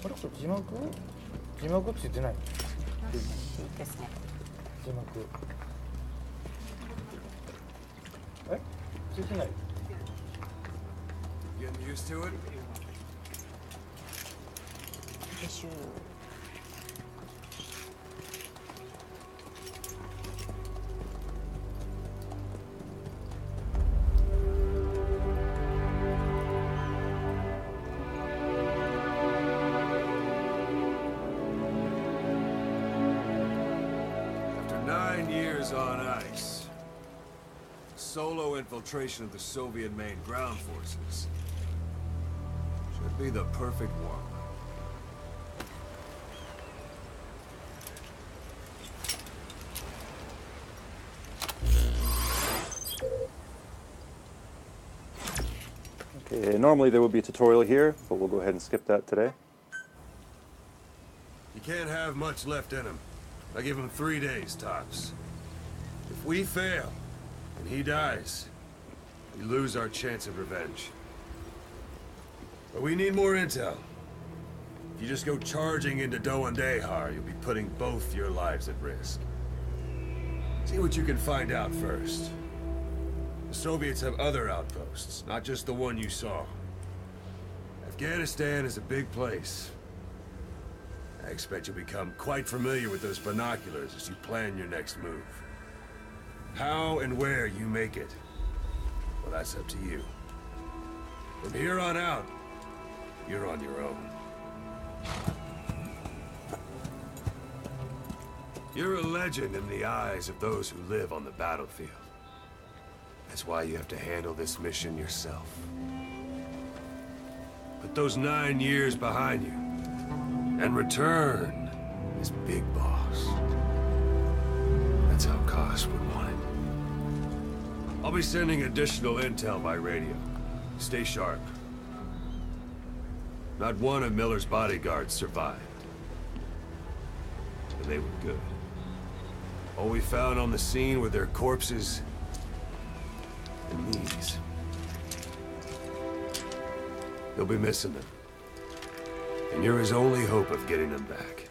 あれこれ字幕？字幕ついてない。ですね。字幕。え？ついてない。Getting used to it? でしゅ。9 years on ice. Solo infiltration of the Soviet main ground forces. Should be the perfect one. Okay, normally there would be a tutorial here, but we'll go ahead and skip that today. You can't have much left in him. I give him 3 days, tops. If we fail, and he dies, we lose our chance of revenge. But we need more intel. If you just go charging into Doandehar, you'll be putting both your lives at risk. See what you can find out first. The Soviets have other outposts, not just the one you saw. Afghanistan is a big place. I expect you'll become quite familiar with those binoculars as you plan your next move. How and where you make it, well, that's up to you. From here on out, you're on your own. You're a legend in the eyes of those who live on the battlefield. That's why you have to handle this mission yourself. Put those 9 years behind you, and return as Big Boss. That's how Koss would want it. I'll be sending additional intel by radio. Stay sharp. Not one of Miller's bodyguards survived. And they were good. All we found on the scene were their corpses and knees. You'll be missing them. And you're his only hope of getting them back.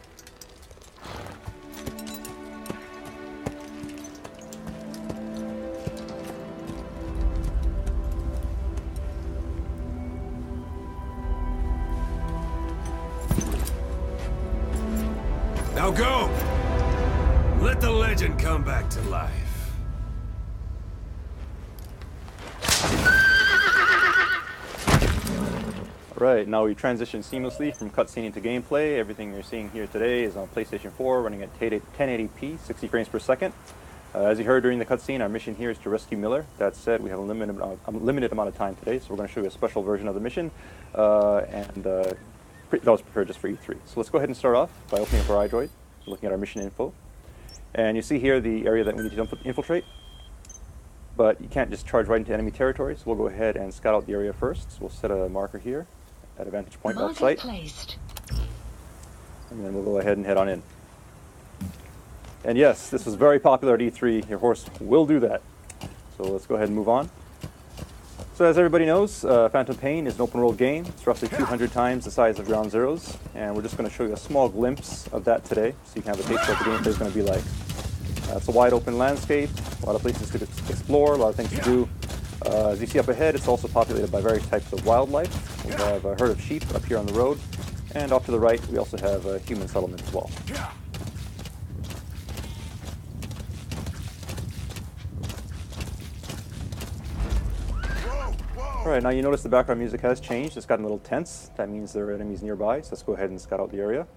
Now go! Let the legend come back to life. Right, now we transition seamlessly from cutscene into gameplay. Everything you're seeing here today is on PlayStation 4, running at 1080p, 60 frames per second. As you heard during the cutscene, our mission here is to rescue Miller. That said, we have a limited amount of time today, so we're going to show you a special version of the mission, that was prepared just for E3. So let's go ahead and start off by opening up our iDroid, looking at our mission info. And you see here the area that we need to infiltrate, but you can't just charge right into enemy territory, so we'll go ahead and scout out the area first. So we'll set a marker here at a vantage point outside, and then we'll go ahead and head on in. And yes, this was very popular at E3. Your horse will do that. So let's go ahead and move on. So as everybody knows, Phantom Pain is an open world game. It's roughly 200 times the size of Ground Zeroes, and we're just going to show you a small glimpse of that today, so you can have a taste of what the gameplay is going to be like. It's a wide open landscape, a lot of places to explore, a lot of things to do. As you see up ahead, it's also populated by various types of wildlife. We have a herd of sheep up here on the road, and off to the right we also have a human settlement as well. Alright, now you notice the background music has changed. It's gotten a little tense. That means there are enemies nearby, so let's go ahead and scout out the area.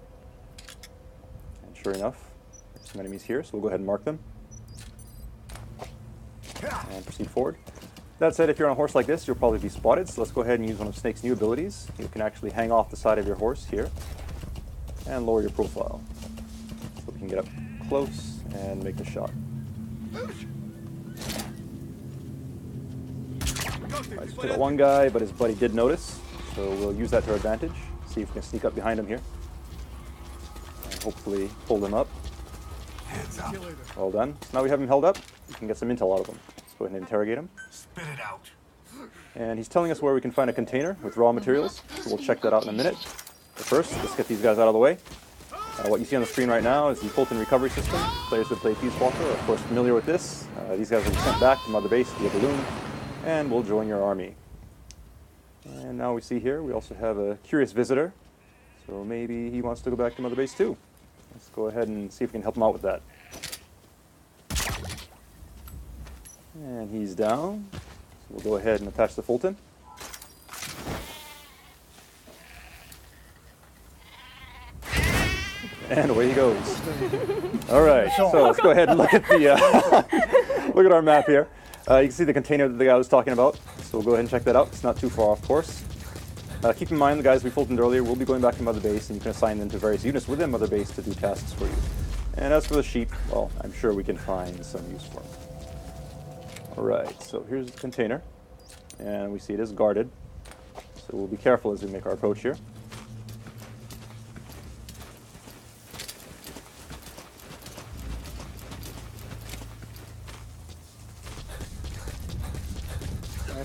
And sure enough, there's some enemies here, so we'll go ahead and mark them. And proceed forward. That said, if you're on a horse like this, you'll probably be spotted, so let's go ahead and use one of Snake's new abilities. You can actually hang off the side of your horse here and lower your profile, so we can get up close and make the shot. Right, so we got one guy, but his buddy did notice, so we'll use that to our advantage. See if we can sneak up behind him here and hopefully hold him up. Hands up. All done. So now we have him held up, we can get some intel out of him. Let's go ahead and interrogate him. Spit it out. And he's telling us where we can find a container with raw materials, so we'll check that out in a minute. But first, let's get these guys out of the way. What you see on the screen right now is the Fulton recovery system. Players who play Peace Walker are of course familiar with this. These guys will be sent back to Mother Base via balloon, and will join your army. And now we see here, we also have a curious visitor. So maybe he wants to go back to Mother Base too. Let's go ahead and see if we can help him out with that. And he's down. So we'll go ahead and attach the Fulton. And away he goes. All right, so let's go ahead and look at the look at our map here. You can see the container that the guy was talking about. So we'll go ahead and check that out. It's not too far off course. Keep in mind the guys we Fultoned earlier will be going back to Mother Base, and you can assign them to various units within Mother Base to do tasks for you. And as for the sheep, well, I'm sure we can find some use for them. All right, so here's the container, and we see it is guarded. So we'll be careful as we make our approach here.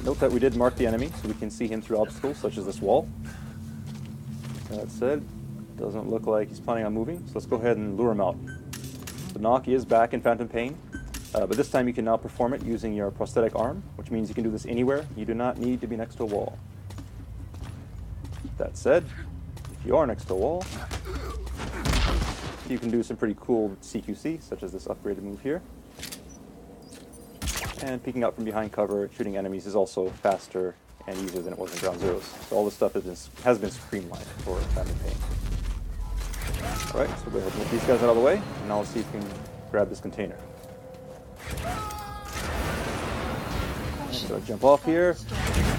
Note that we did mark the enemy, so we can see him through obstacles such as this wall. That said, doesn't look like he's planning on moving, so let's go ahead and lure him out. The knock is back in Phantom Pain, but this time you can now perform it using your prosthetic arm, which means you can do this anywhere. You do not need to be next to a wall. That said, if you are next to a wall, you can do some pretty cool CQC, such as this upgraded move here. And peeking out from behind cover, shooting enemies is also faster and easier than it was in Ground Zeroes. So all this stuff has been streamlined for Phantom Pain. Alright, so we'll go ahead and move these guys out of the way, and now let's see if we can grab this container. So jump off here.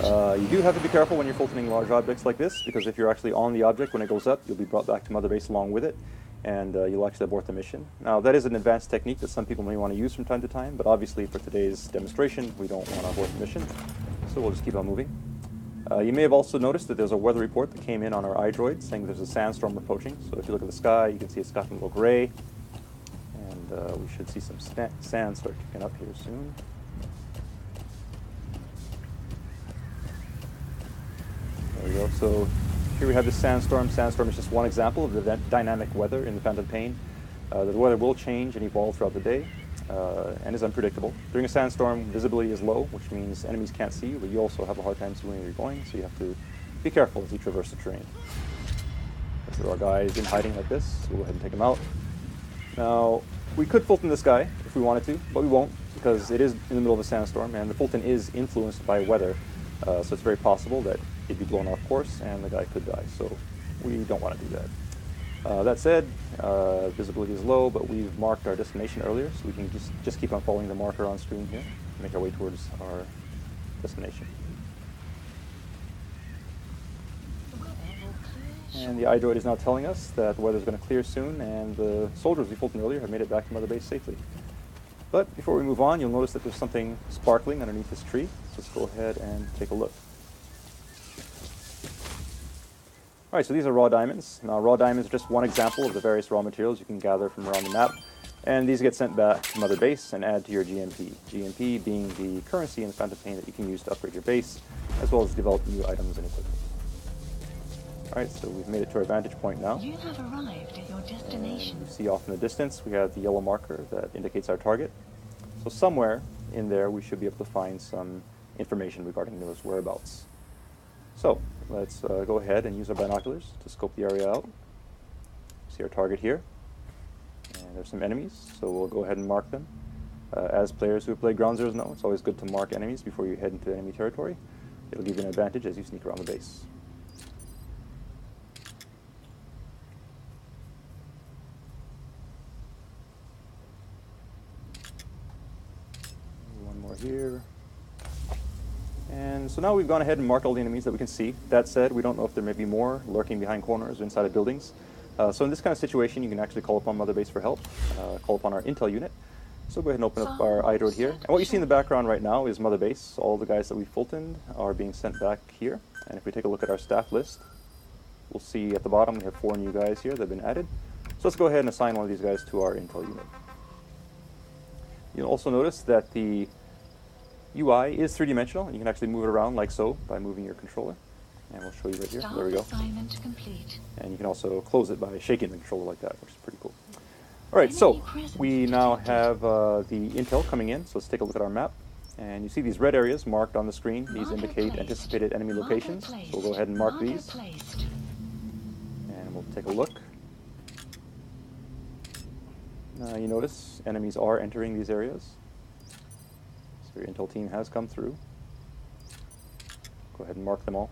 You do have to be careful when you're Fultoning large objects like this, because if you're actually on the object when it goes up, you'll be brought back to Mother Base along with it, and you'll actually abort the mission. Now, that is an advanced technique that some people may want to use from time to time, but obviously for today's demonstration, we don't want to abort the mission, so we'll just keep on moving. You may have also noticed that there's a weather report that came in on our iDroid saying there's a sandstorm approaching. So if you look at the sky, you can see it's gotten a little gray, and we should see some sand start kicking up here soon. There we go. So here we have this sandstorm. Sandstorm is just one example of the dynamic weather in the Phantom Pain. The weather will change and evolve throughout the day, and is unpredictable. During a sandstorm, visibility is low, which means enemies can't see you, but you also have a hard time seeing where you're going, so you have to be careful as you traverse the terrain. So our guy is in hiding like this, so we'll go ahead and take him out. Now, we could Fulton this guy if we wanted to, but we won't, because it is in the middle of a sandstorm, and the Fulton is influenced by weather, so it's very possible that he'd be blown off course, and the guy could die, so we don't want to do that. That said, visibility is low, but we've marked our destination earlier, so we can just keep on following the marker on screen here, make our way towards our destination. And the iDroid is now telling us that the weather is going to clear soon, and the soldiers we Fulton earlier have made it back to Mother Base safely. But before we move on, you'll notice that there's something sparkling underneath this tree, so let's go ahead and take a look. Alright, so these are raw diamonds. Now, raw diamonds are just one example of the various raw materials you can gather from around the map, and these get sent back to Mother Base and add to your GMP. GMP being the currency in the Phantom Pain that you can use to upgrade your base, as well as develop new items and equipment. Alright, so we've made it to our vantage point now. You have arrived at your destination. And you see off in the distance, we have the yellow marker that indicates our target. So somewhere in there, we should be able to find some information regarding those whereabouts. So, let's go ahead and use our binoculars to scope the area out. See our target here. And there's some enemies, so we'll go ahead and mark them. As players who have played Ground Zeroes know, it's always good to mark enemies before you head into enemy territory. It'll give you an advantage as you sneak around the base. One more here. And so now we've gone ahead and marked all the enemies that we can see. That said, we don't know if there may be more lurking behind corners or inside of buildings. So in this kind of situation, you can actually call upon Mother Base for help, call upon our intel unit. So go ahead and open up our iDroid here. And what you see in the background right now is Mother Base. All the guys that we Fultoned are being sent back here. And if we take a look at our staff list, we'll see at the bottom we have 4 new guys here that have been added. So let's go ahead and assign one of these guys to our intel unit. You'll also notice that the UI is 3-dimensional, and you can actually move it around like so by moving your controller. And we'll show you right here. Staff There we go. assignment complete. And you can also close it by shaking the controller like that, which is pretty cool. Alright, so we now have the intel coming in, so let's take a look at our map. And you see these red areas marked on the screen. These Marker indicate placed. anticipated enemy Marker locations. So placed. we'll go ahead and mark Marker these. placed. And we'll take a look. You notice enemies are entering these areas. So your intel team has come through. Go ahead and mark them all.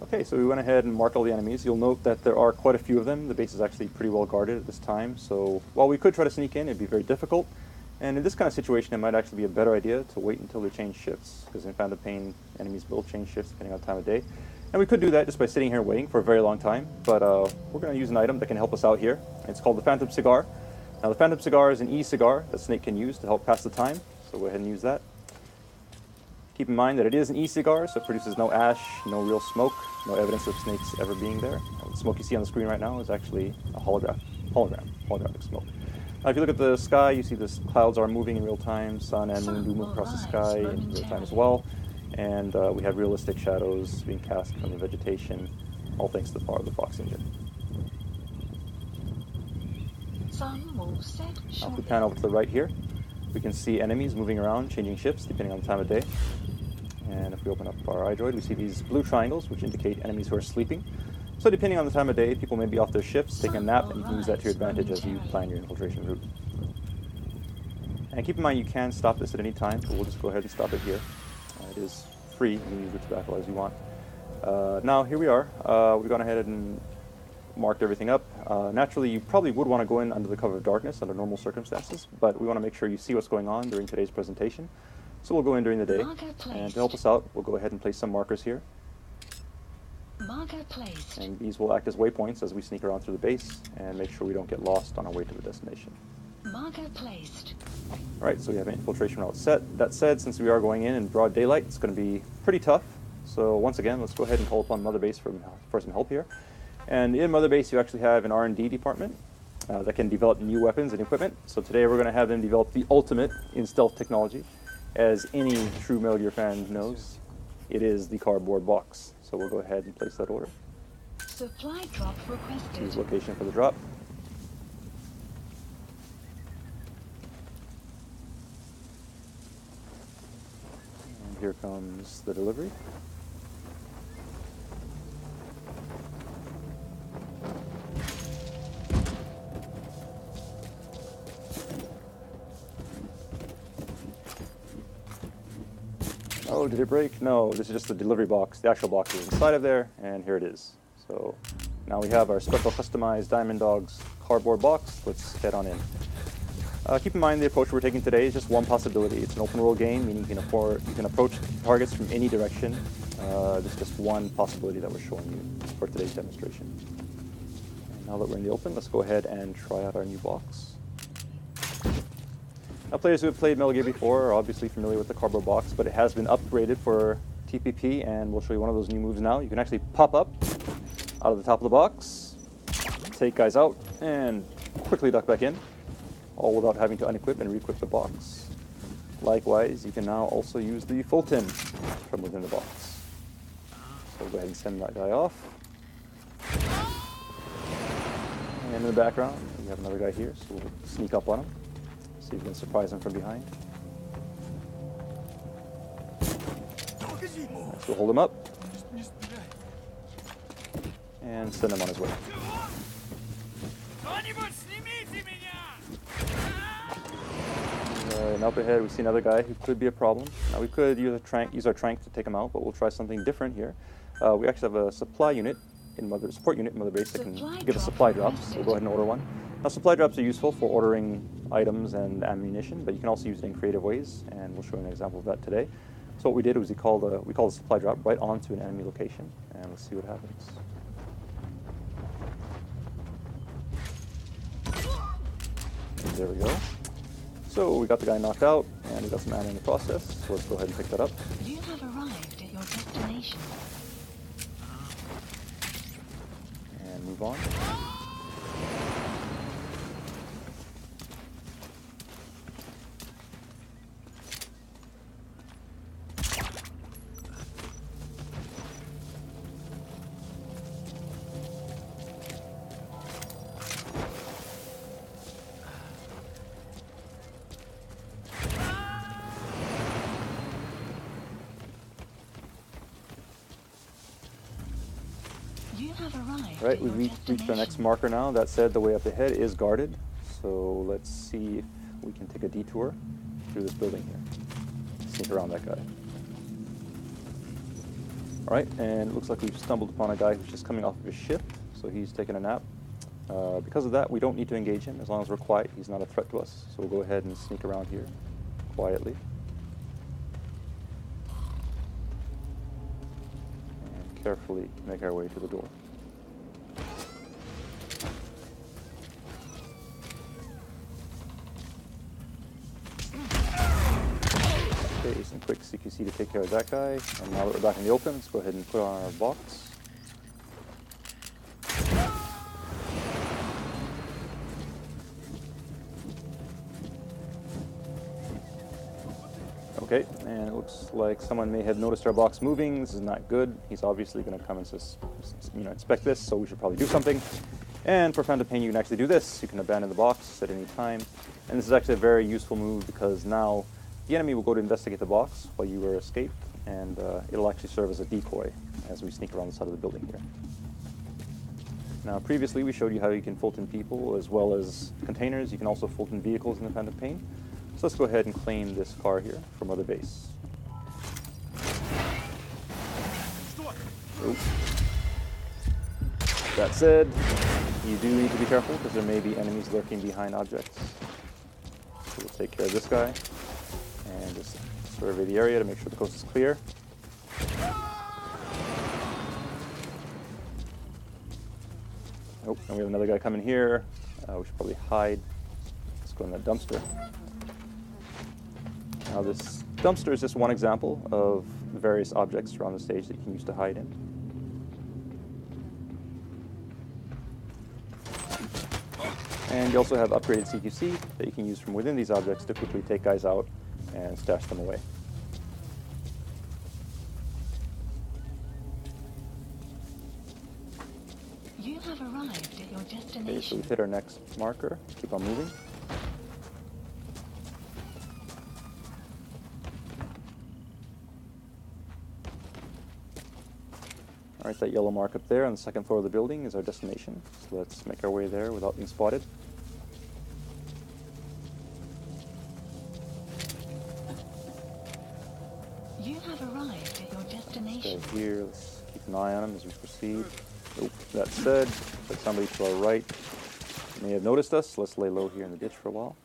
Okay, so we went ahead and marked all the enemies. You'll note that there are quite a few of them. The base is actually pretty well guarded at this time, so while we could try to sneak in, it'd be very difficult. And in this kind of situation, it might actually be a better idea to wait until they change shifts, because in Phantom Pain, enemies will change shifts depending on time of day. And we could do that just by sitting here waiting for a very long time, but we're going to use an item that can help us out here. It's called the Phantom Cigar. Now the Phantom Cigar is an e-cigar that Snake can use to help pass the time, so go ahead and use that. Keep in mind that it is an e-cigar, so it produces no ash, no real smoke, no evidence of snakes ever being there. The smoke you see on the screen right now is actually a holographic smoke. Now if you look at the sky, you see the clouds are moving in real time, sun and moon do move across the sky in real time as well, and we have realistic shadows being cast from the vegetation, all thanks to the power of the Fox engine. Sun will set Now if we shortly. pan over to the right here, we can see enemies moving around, changing ships depending on the time of day. And if we open up our iDroid, we see these blue triangles, which indicate enemies who are sleeping. So depending on the time of day, people may be off their ships, taking a nap, and you can use that to your advantage as you plan your infiltration route. And keep in mind you can stop this at any time, but we'll just go ahead and stop it here. It is free, you can use which battle as you want. Now here we are. We've gone ahead and marked everything up. Naturally, you probably would want to go in under the cover of darkness under normal circumstances, but we want to make sure you see what's going on during today's presentation. So we'll go in during the day, Marker placed. and to help us out, we'll go ahead and place some markers here. Marker placed. And these will act as waypoints as we sneak around through the base and make sure we don't get lost on our way to the destination. Marker placed. Alright, so we have an infiltration route set. That said, since we are going in broad daylight, it's going to be pretty tough. So once again, let's go ahead and call upon Mother Base for some help here. And in Mother Base, you actually have an R&D department that can develop new weapons and equipment. So today we're going to have them develop the ultimate in stealth technology. As any true Metal Gear fan knows, it is the cardboard box. So we'll go ahead and place that order. Supply drop requested. Choose location for the drop. And here comes the delivery. Oh, did it break? No, this is just the delivery box. The actual box is inside of there, and here it is. So now we have our special customized Diamond Dogs cardboard box. Let's head on in. Keep in mind the approach we're taking today is just one possibility. It's an open world game, meaning you can approach targets from any direction. This is just one possibility that we're showing you for today's demonstration. And now that we're in the open, let's go ahead and try out our new box. Now, players who have played Metal Gear before are obviously familiar with the cardboard box, but it has been upgraded for TPP, and we'll show you one of those new moves now. You can actually pop up out of the top of the box, take guys out, and quickly duck back in, all without having to unequip and re-equip the box. Likewise, you can now also use the Fulton from within the box. So we'll go ahead and send that guy off. And in the background, we have another guy here, so we'll sneak up on him. See if we can surprise him from behind. So we'll hold him up and send him on his way. And up ahead, we see another guy who could be a problem. Now we could use our trank to take him out, but we'll try something different here. We actually have a support unit in Mother Base that can give us supply drops. So we'll go ahead and order one. Now, supply drops are useful for ordering items and ammunition, but you can also use it in creative ways, and we'll show you an example of that today. So what we did was we called the supply drop right onto an enemy location, and let's see what happens. And there we go. So we got the guy knocked out, and we got some ammo in the process, so let's go ahead and pick that up. You have arrived at your destination. And move on. have arrived Right, at your we've reached our next destination. marker now. That said, the way up ahead is guarded. So let's see if we can take a detour through this building here. Sneak around that guy. Alright, and it looks like we've stumbled upon a guy who's just coming off of his shift. So he's taking a nap. Because of that, we don't need to engage him. As long as we're quiet, he's not a threat to us. So we'll go ahead and sneak around here quietly. And carefully make our way to the door. Okay, some quick CQC to take care of that guy. And now that we're back in the open, let's go ahead and put on our box. Okay, and it looks like someone may have noticed our box moving. This is not good. He's obviously going to come and inspect this, so we should probably do something. And for Phantom Pain, you can actually do this. You can abandon the box at any time. And this is actually a very useful move because now the enemy will go to investigate the box while you are escaped, and it'll actually serve as a decoy as we sneak around the side of the building here. Now, previously we showed you how you can Fulton people as well as containers. You can also Fulton vehicles in the Phantom Pain. So let's go ahead and claim this car here from Mother Base. Oh. That said, you do need to be careful because there may be enemies lurking behind objects. So we'll take care of this guy and just survey the area to make sure the coast is clear. Oh, and we have another guy coming here. We should probably hide. Let's go in that dumpster. Now this dumpster is just one example of the various objects around the stage that you can use to hide in. And you also have upgraded CQC that you can use from within these objects to quickly take guys out and stash them away. You have arrived at your Okay, so destination. we've hit our next marker. Keep on moving. Alright, that yellow mark up there on the second floor of the building is our destination. So let's make our way there without being spotted. You have arrived at your destination. So here, let's keep an eye on him as we proceed. Oh, that said, looks like somebody to our right may have noticed us. Let's lay low here in the ditch for a while.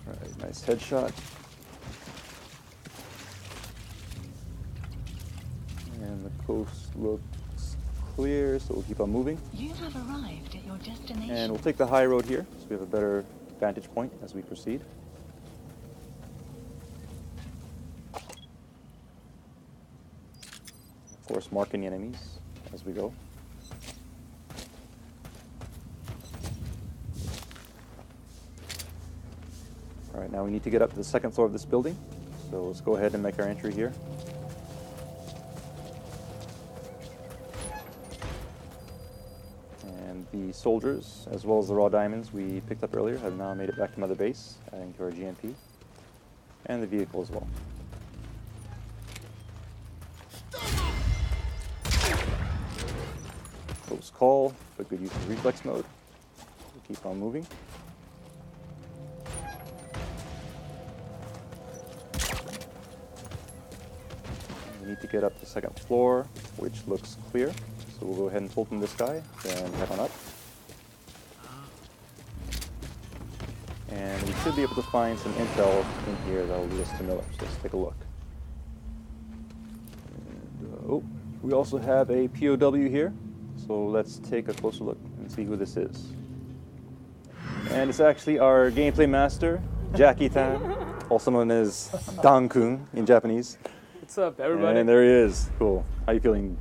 Alright, nice headshot. And the coast looks clear, so we'll keep on moving. You have arrived at your destination. And we'll take the high road here, so we have a better vantage point as we proceed. Of course, marking the enemies as we go. Alright, now we need to get up to the second floor of this building, so let's go ahead and make our entry here. And the soldiers, as well as the raw diamonds we picked up earlier, have now made it back to Mother Base, adding to our GMP, and the vehicle as well. Close call, but good use of reflex mode. We'll keep on moving. We need to get up to the second floor, which looks clear. So we'll go ahead and Fulton this guy, then head on up. And we should be able to find some intel in here that will lead us to Miller. So let's take a look. And, oh, we also have a POW here. So let's take a closer look and see who this is. And it's actually our gameplay master, Jackie Tan, also known as Dan-kun in Japanese. What's up, everybody? And there he is. Cool. How you feeling?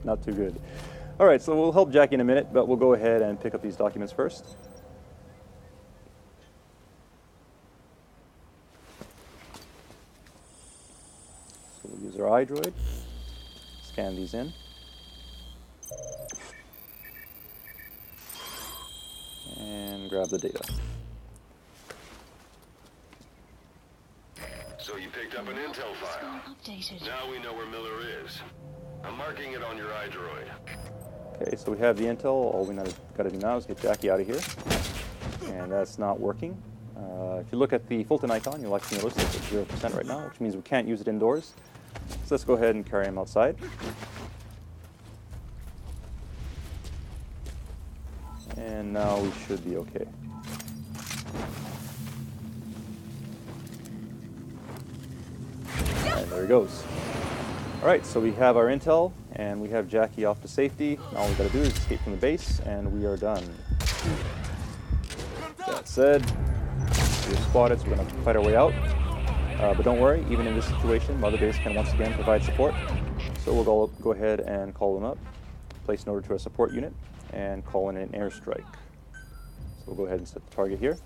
Not too good. All right, so we'll help Jackie in a minute, but we'll go ahead and pick up these documents first. So we'll use use our iDroid. Scan these in. And grab the data. So you picked up an intel file. Updated. Now we know where Miller is. I'm marking it on your iDroid. Okay, so we have the intel. All we got to do now is get Jackie out of here. And that's not working. If you look at the Fulton icon, you'll actually notice it's at 0% right now, which means we can't use it indoors. So let's go ahead and carry him outside. And now we should be okay. And there he goes. Alright, so we have our intel, and we have Jackie off to safety. Now all we gotta do is escape from the base, and we are done. That said, we're spotted, so we're gonna fight our way out. But don't worry, even in this situation, Mother Base can once again provide support. So we'll go ahead and call them up, place an order to a support unit, and call in an airstrike. So we'll go ahead and set the target here,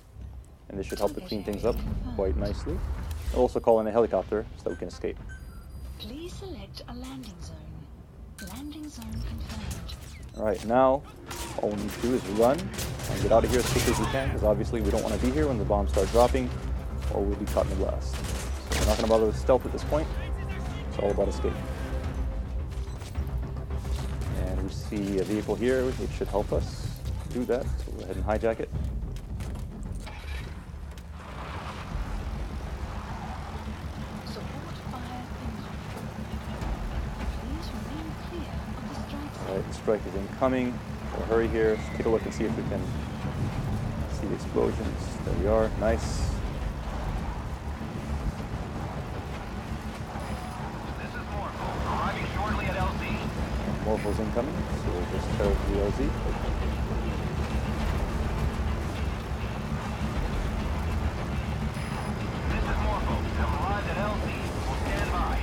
and this should help to clean things up quite nicely. We'll also call in a helicopter so that we can escape. Please select a landing zone. Landing zone confirmed. Alright, now all we need to do is run and get out of here as quickly as we can, because obviously we don't want to be here when the bombs start dropping, or we'll be caught in the blast. So we're not going to bother with stealth at this point. It's all about escape. And we see a vehicle here. It should help us do that. So we'll go ahead and hijack it. Support fire incoming. Please remain clear of the strike zone. Alright, the strike is incoming. We'll hurry here. Let's take a look and see if we can see the explosions. There we are. Nice. This is Morpho, arriving shortly at LZ. Morpho's incoming, so we'll just tear the LZ. This is Morpho, have arrived at LZ. We'll stand by.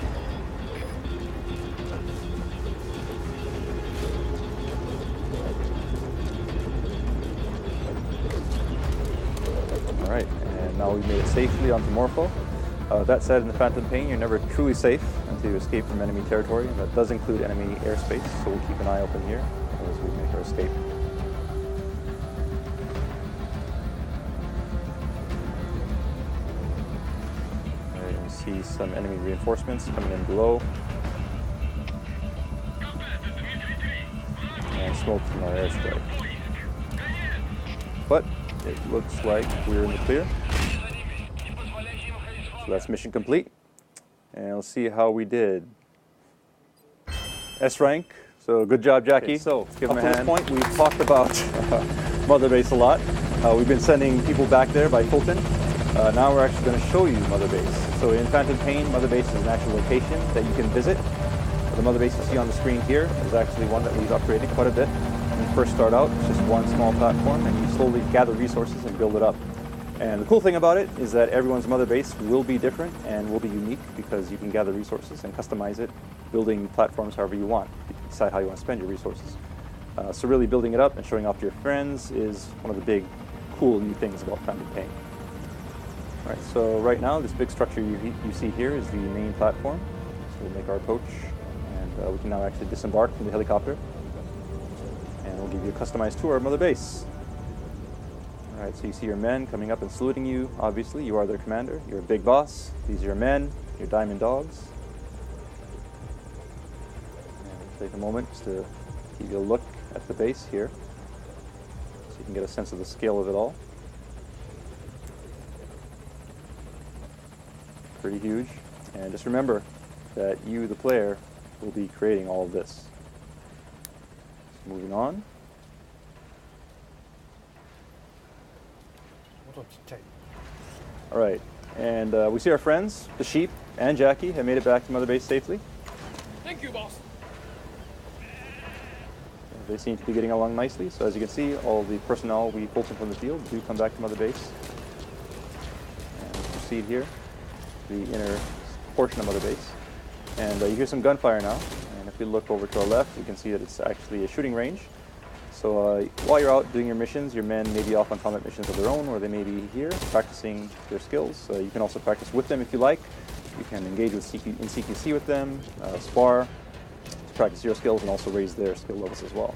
Alright, and now we've made it safely onto Morpho. That said, in the Phantom Pain, you're never truly safe until you escape from enemy territory, and that does include enemy airspace, so we'll keep an eye open here as we make our escape. Alright, we see some enemy reinforcements coming in below. And smoke from our airstrike. But it looks like we're in the clear. So that's mission complete. And we'll see how we did. S rank. So good job, Jackie. Okay, so give him a hand. Up to this point, we've talked about Mother Base a lot. We've been sending people back there by Fulton. Now we're actually going to show you Mother Base. So in Phantom Pain, Mother Base is an actual location that you can visit. The Mother Base you see on the screen here is actually one that we've upgraded quite a bit. When you first start out, it's just one small platform, and you slowly gather resources and build it up. And the cool thing about it is that everyone's Mother Base will be different and will be unique, because you can gather resources and customize it, building platforms however you want. You can decide how you want to spend your resources. So really building it up and showing off to your friends is one of the big, cool new things about Phantom Pain. All right, so right now, this big structure you see here is the main platform. So we'll make our approach, and we can now actually disembark from the helicopter. And we'll give you a customized tour of Mother Base. Alright, so you see your men coming up and saluting you. Obviously, you are their commander. You're a big boss. These are your men, your diamond dogs. And we'll take a moment just to give you a look at the base here, so you can get a sense of the scale of it all. Pretty huge. And just remember that you, the player, will be creating all of this. So moving on. All right, and we see our friends, the sheep and Jackie, have made it back to Mother Base safely. Thank you, boss. They seem to be getting along nicely. So as you can see, all the personnel we pulled from the field do come back to Mother Base. And we'll proceed here, the inner portion of Mother Base. And you hear some gunfire now. And if we look over to our left, we can see that it's actually a shooting range. So while you're out doing your missions, your men may be off on combat missions of their own, or they may be here practicing their skills. You can also practice with them if you like. You can engage with in CQC with them, spar, to practice your skills and also raise their skill levels as well.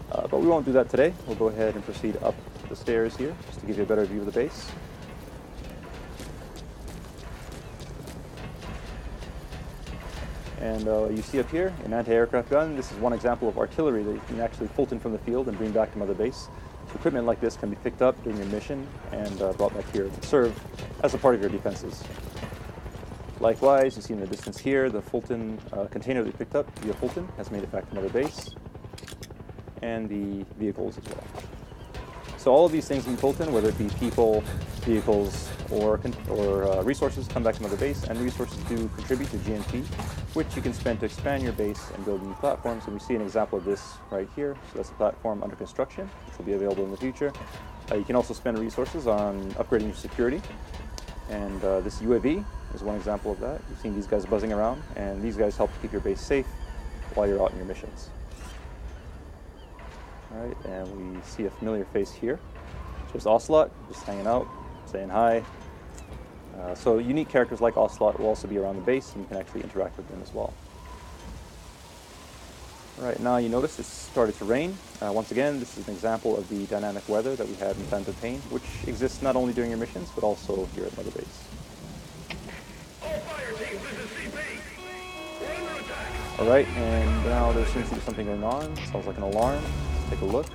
But we won't do that today. We'll go ahead and proceed up the stairs here, just to give you a better view of the base. And you see up here an anti-aircraft gun. This is one example of artillery that you can actually Fulton from the field and bring back to Mother Base. So equipment like this can be picked up during your mission and brought back here to serve as a part of your defenses. Likewise, you see in the distance here the Fulton container that you picked up via Fulton has made it back to Mother Base, and the vehicles as well. So all of these things in Fulton, whether it be people, vehicles, or resources, come back to Mother Base, and resources do contribute to GNP, which you can spend to expand your base and build new platforms. And we see an example of this right here. So that's a platform under construction, which will be available in the future. You can also spend resources on upgrading your security. And this UAV is one example of that. You've seen these guys buzzing around, and these guys help keep your base safe while you're out in your missions. All right, and we see a familiar face here. There's Ocelot, just hanging out, saying hi. So unique characters like Ocelot will also be around the base, and you can actually interact with them as well. All right, now you notice it's started to rain. Once again, this is an example of the dynamic weather that we have in Phantom Pain, which exists not only during your missions, but also here at Mother Base. All right, and now there seems to be something going on. Sounds like an alarm. Let's take a look.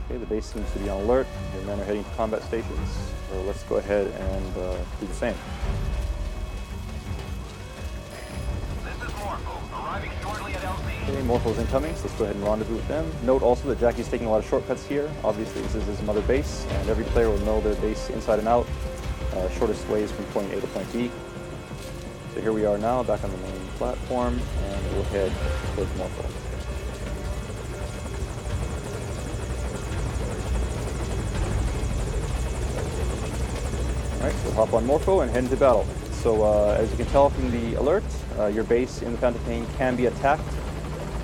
Okay, the base seems to be on alert. Your men are heading to combat stations. So let's go ahead and do the same. This is Morpho, arriving shortly at LZ. Okay, Morpho's incoming, so let's go ahead and rendezvous with them. Note also that Jackie's taking a lot of shortcuts here. Obviously, this is his Mother Base, and every player will know their base inside and out. Shortest ways from point A to point B. So here we are now, back on the main platform, and we'll head towards Morpho. Alright, so hop on Morpho and head into battle. So as you can tell from the alert, your base in the Phantom Pain can be attacked,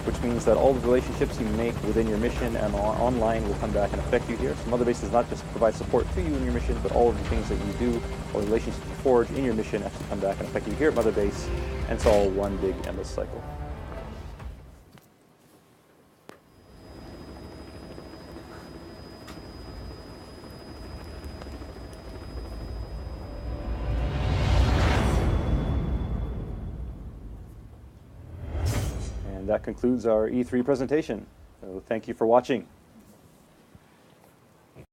which means that all the relationships you make within your mission and online will come back and affect you here. So Mother Base does not just provide support to you in your mission, but all of the things that you do or relationships you forge in your mission actually come back and affect you here at Mother Base, and it's all one big endless cycle. And that concludes our E3 presentation. So thank you for watching.